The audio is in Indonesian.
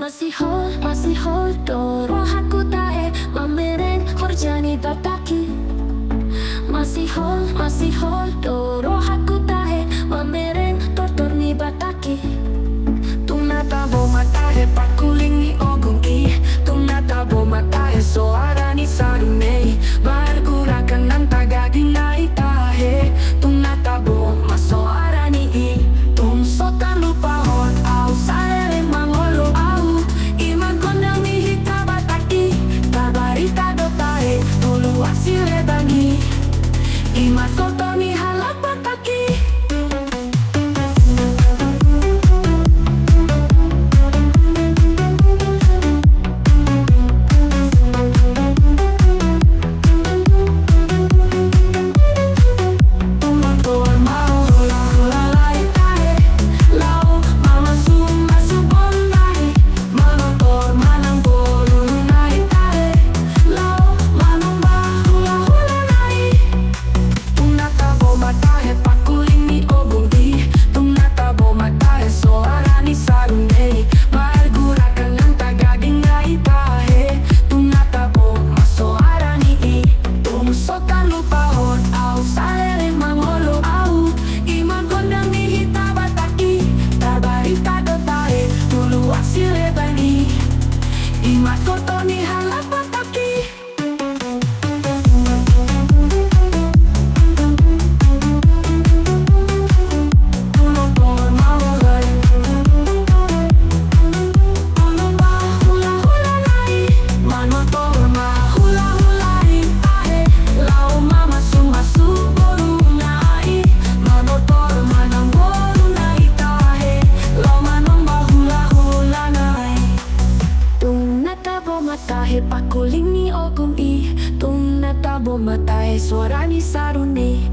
Masihol Doro haku tae mameren horjani tataki. Masihol Doro haku tae mameren tortorni bataki. Tunatabo matahe pakulingi ogungi. Tunatabo matahe soarani sarunei. Bargurakan ng tagaging na itahe. Tunatabo masoarani i. Tumsotan lupahon au saere mangolo au. Imagondang nihita bataki. Tabarita dotahe tulu asile bangi. Imatoto ni halap bataki. Imatoto ni halap bataki. Tunotor maulay. Manumba hula hula nai. Manotor mahula hulai tahe. Lau mama sumasu boru nai. Manotor manang boru nai tahe. Lau manumba hula hula nai. Tunatabo matahe pakuling ni ogong i. Tunatabo matahe suara ni saruni.